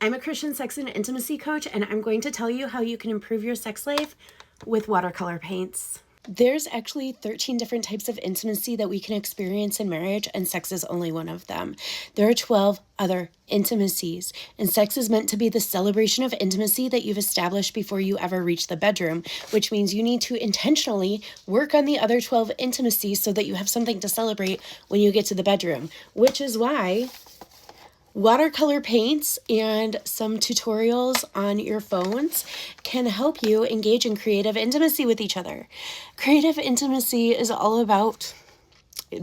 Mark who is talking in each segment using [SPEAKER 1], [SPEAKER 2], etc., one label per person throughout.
[SPEAKER 1] I'm a Christian sex and intimacy coach, and I'm going to tell you how you can improve your sex life with watercolor paints. There's actually 13 different types of intimacy that we can experience in marriage, and sex is only one of them. There are 12 other intimacies, and sex is meant to be the celebration of intimacy that you've established before you ever reach the bedroom, which means you need to intentionally work on the other 12 intimacies so that you have something to celebrate when you get to the bedroom, which is why watercolor paints and some tutorials on your phones can help you engage in creative intimacy with each other. Creative intimacy is all about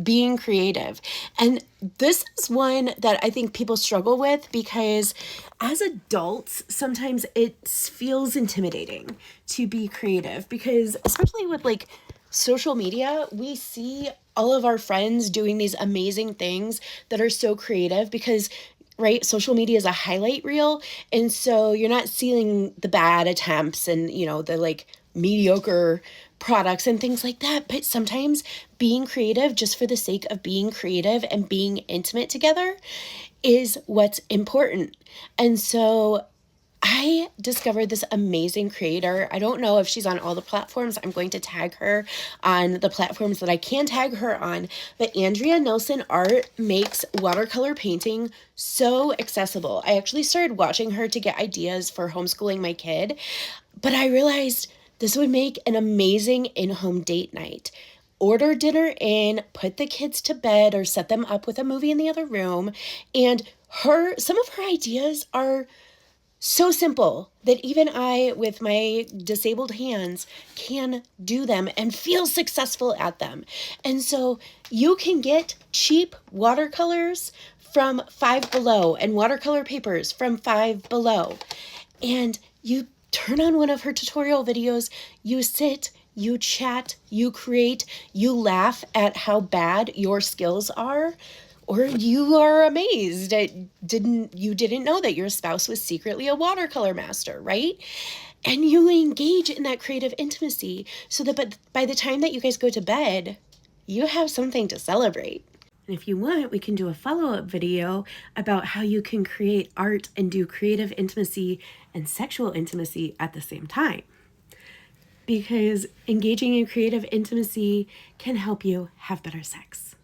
[SPEAKER 1] being creative. And this is one that I think people struggle with because as adults, sometimes it feels intimidating to be creative because especially with like social media, we see all of our friends doing these amazing things that are so creative because right? Social media is a highlight reel. And so you're not seeing the bad attempts and, the like mediocre products and things like that. But sometimes being creative just for the sake of being creative and being intimate together is what's important. And so I discovered this amazing creator. I don't know if she's on all the platforms. I'm going to tag her on the platforms that I can tag her on. But Andrea Nelson Art makes watercolor painting so accessible. I actually started watching her to get ideas for homeschooling my kid, but I realized this would make an amazing in-home date night. Order dinner in, put the kids to bed or set them up with a movie in the other room. And some of her ideas are so simple that even I, with my disabled hands, can do them and feel successful at them. And so you can get cheap watercolors from Five Below and watercolor papers from Five Below. And you turn on one of her tutorial videos, you sit, you chat, you create, you laugh at how bad your skills are. Or you are amazed at you didn't know that your spouse was secretly a watercolor master, right? And you engage in that creative intimacy so that by the time that you guys go to bed, you have something to celebrate. And if you want, we can do a follow-up video about how you can create art and do creative intimacy and sexual intimacy at the same time. Because engaging in creative intimacy can help you have better sex.